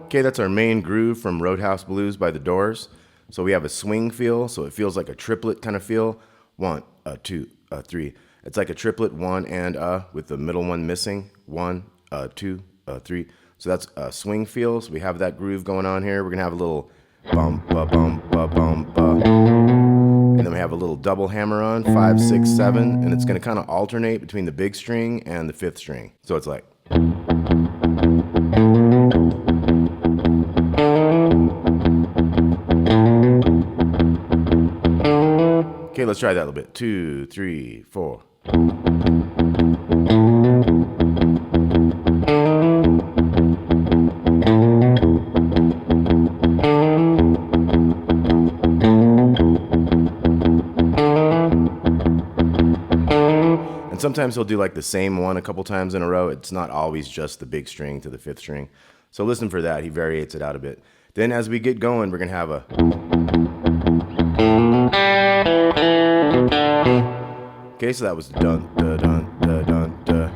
Okay, that's our main groove from Roadhouse Blues by the Doors. So we have a swing feel, so it feels like a triplet kind of feel. 1, 2, 3. It's like a triplet, 1 and with the middle one missing. 1, 2, 3. So that's a swing feel. So we have that groove going on here. We're gonna have a little bump, ba, bump, ba, bump, ba. And then we have a little double hammer on, 5, 6, 7, and it's gonna kind of alternate between the big string and the 5th string. So it's like. Okay, let's try that a little bit. 2, 3, 4. And sometimes he'll do like the same one a couple times in a row. It's not always just the big string to the 5th string. So listen for that. He variates it out a bit. Then as we get going, we're going to have a... Okay, so that was dun, da, dun, da, dun, da.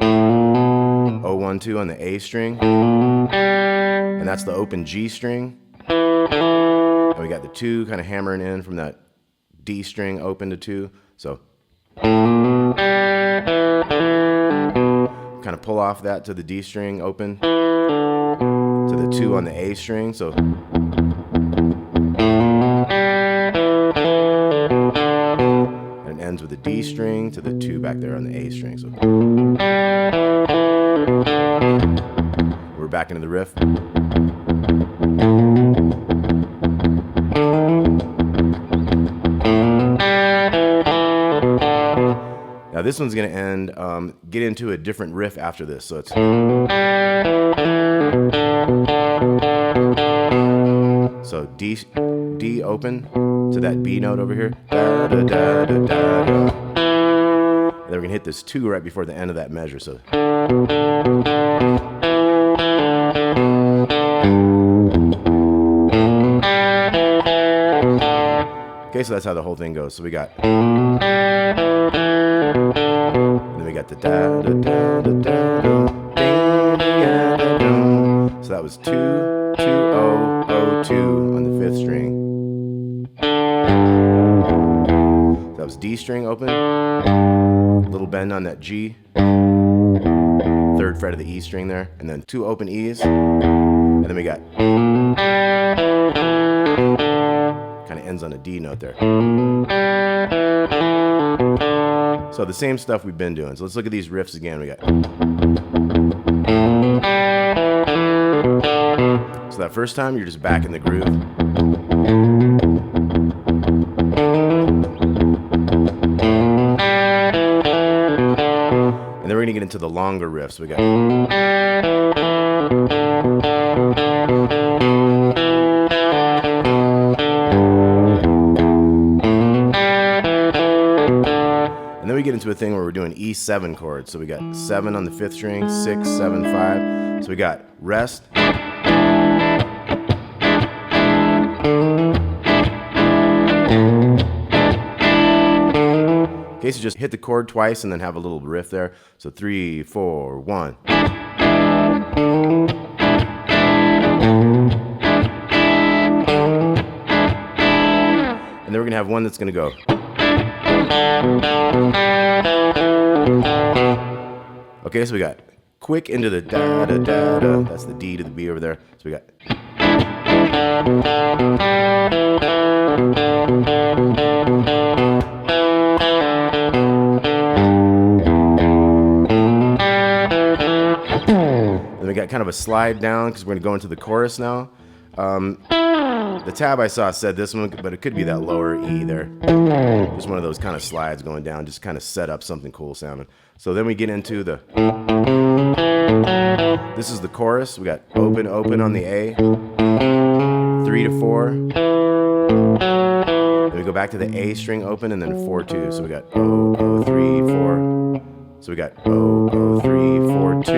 0, 1, 2 on the A string. And that's the open G string. And we got the 2 kind of hammering in from that D string open to 2. So kind of pull off that to the D string open to the 2 on the A string. So and it ends with the D string to the 2 back there on the A string. So we're back into the riff. Now this one's going to end, get into a different riff after this. So it's... So D open to that B note over here. Da, da, da, da, da, da. And then we're going to hit this 2 right before the end of that measure. So... Okay, so that's how the whole thing goes. So we got... And then we got the da da da da da da. So that was 2, 2, 0, 0, 2 on the 5th string. So that was D string open. Little bend on that G. 3rd fret of the E string there. And then 2 open E's. And then we got... Kind of ends on a D note there. So the same stuff we've been doing. So let's look at these riffs again. We got... So that first time, you're just back in the groove. And then we're gonna get into the longer riffs. We got... And then we get into a thing where we're doing E7 chords. So we got 7 on the 5th string, 6, 7, 5. So we got rest. Okay, so just hit the chord twice and then have a little riff there. So 3, 4, 1. And then we're gonna have one that's gonna go. Okay, so we got quick into the da da da da. That's the D to the B over there. So we got. Then we got kind of a slide down because we're gonna go into the chorus now. The tab I saw said this one, but it could be that lower E there. Just one of those kind of slides going down, just kind of set up something cool sounding. So then we get into the... This is the chorus. We got open, open on the A. 3 to 4. Then we go back to the A string open and then 4, 2. So we got 0, 0, 3, 4. So we got 0, 0, 3, 4, 2.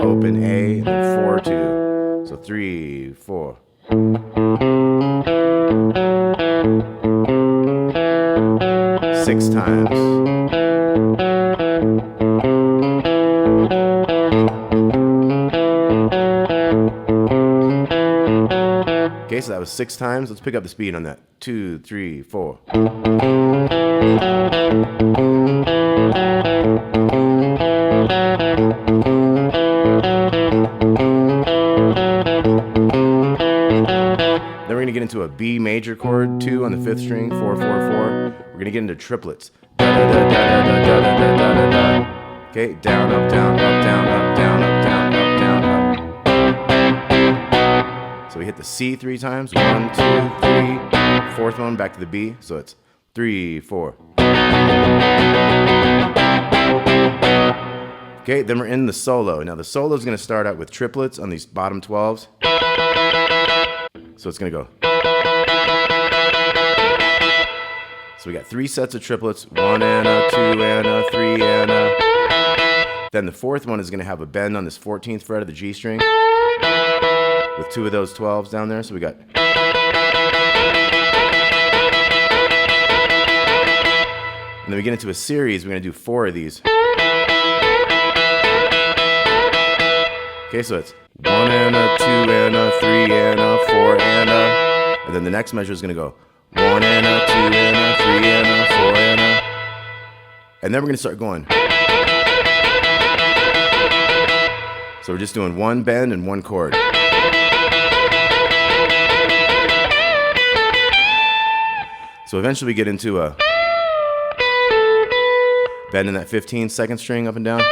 Open A and then 4, 2. So 3, 4. Okay, so that was 6 times. Let's pick up the speed on that. 2, 3, 4. Then we're going to get into a B major chord, 2 on the 5th string, 4, 4, 4. We're going to get into triplets. Okay, down, up, down, up, down, up, down, up, down, up, down, up. So we hit the C 3 times. 1, 2, 3. 4th one, back to the B. So it's 3, 4. Okay, then we're in the solo. Now the solo is going to start out with triplets on these bottom 12s. So it's going to go. So we got 3 sets of triplets, 1 and a, 2 and a, 3 and a. Then the 4th one is going to have a bend on this 14th fret of the G string with 2 of those 12s down there. So we got. And then we get into a series. We're going to do 4 of these. Okay, so it's 1 and a, 2 and a, 3 and a, 4 and a. And then the next measure is going to go 1 and a, 2 and a, 3 and a, 4 and a. And then we're going to start going. So we're just doing 1 bend and 1 chord. So eventually we get into a bend in that 15 second string up and down to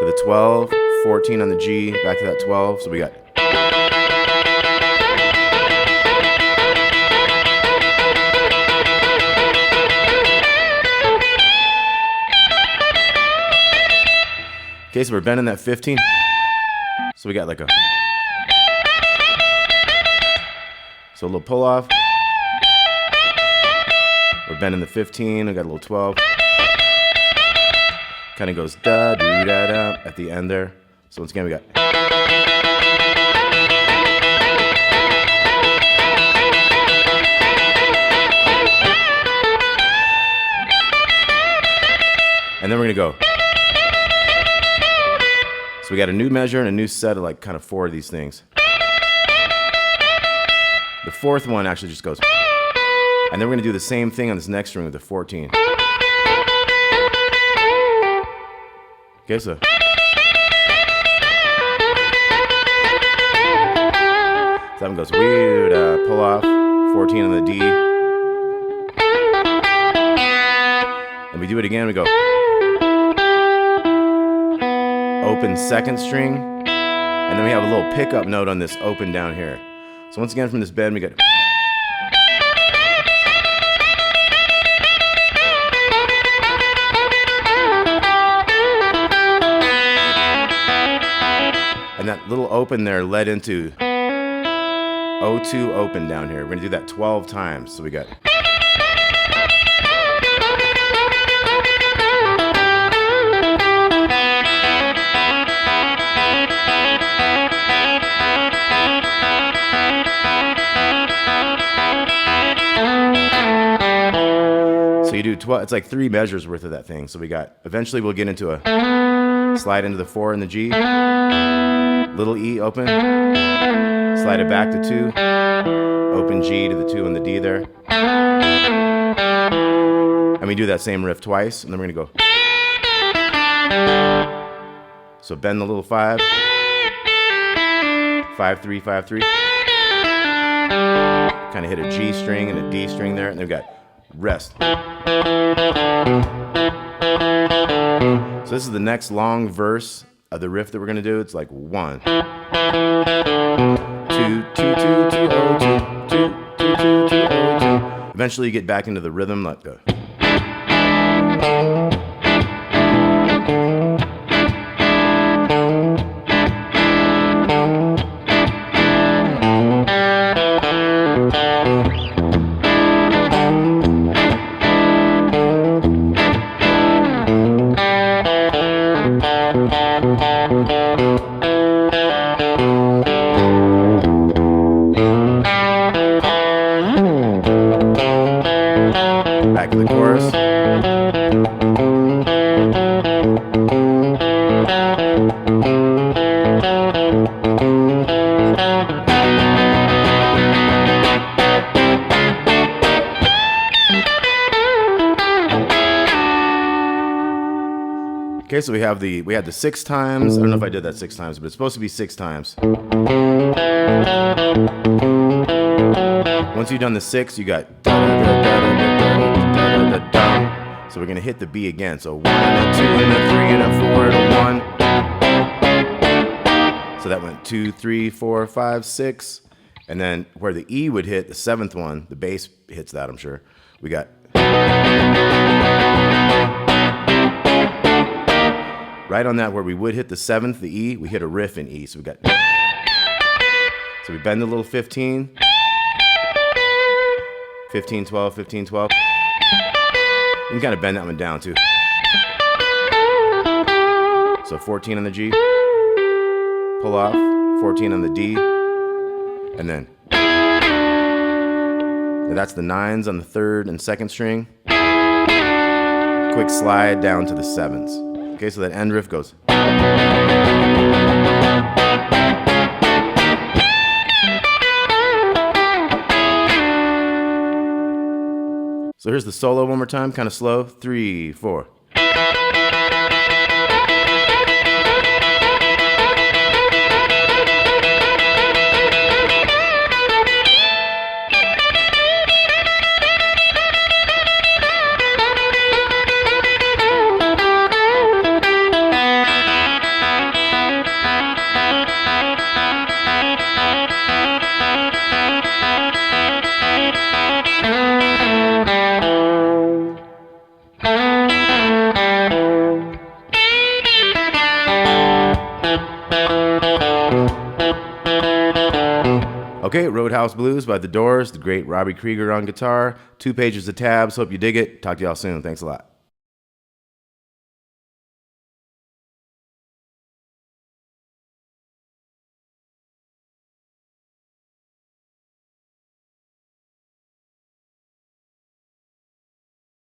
the 12, 14 on the G, back to that 12. So we got. Okay, so we're bending that 15. So we got like a. So a little pull off. We're bending the 15. We got a little 12. Kind of goes da do da da at the end there. So once again we got. And then we're gonna go. So we got a new measure and a new set of like kind of 4 of these things. The 4th one actually just goes. And then we're gonna do the same thing on this next string with the 14. Okay, so. So that one goes weird, pull off, 14 on the D. And we do it again, we go. Open 2nd string, and then we have a little pickup note on this open down here. So once again from this bend we get. And that little open there led into O2 open down here. We're gonna do that 12 times. So we got. So you do 12, it's like 3 measures worth of that thing. So we got, eventually we'll get into a slide into the 4 and the G, little E open, slide it back to 2, open G to the 2 and the D there. And we do that same riff twice, and then we're gonna go. So bend the little 5, 5, 3, 5, 3. Kind of hit a G string and a D string there, and then we got rest. So this is the next long verse of the riff that we're gonna do. It's like 1, 2, 2, 2, 2, 2, 0, 2, 2, 2, 2, 2, 0, 2. Eventually you get back into the rhythm like the. Back to the chorus. Okay, so we had the 6 times. I don't know if I did that 6 times, but it's supposed to be 6 times. Once you've done the 6, you got so we're gonna hit the B again. So 1 and a 2 and a 3 and a 4 and a 1. So that went 2, 3, 4, 5, 6. And then where the E would hit the 7th one, the bass hits that, I'm sure. We got right on that where we would hit the 7th, the E, we hit a riff in E. So we got, so we bend the little 15, 15, 12, 15, 12. You can kind of bend that one down too. So 14 on the G, pull off, 14 on the D, and then that's the 9s on the 3rd and 2nd string. Quick slide down to the 7s. Okay, so that end riff goes. So here's the solo one more time, kind of slow. 3, 4. Okay, Roadhouse Blues by The Doors, the great Robbie Krieger on guitar, 2 pages of tabs. Hope you dig it. Talk to y'all soon. Thanks a lot.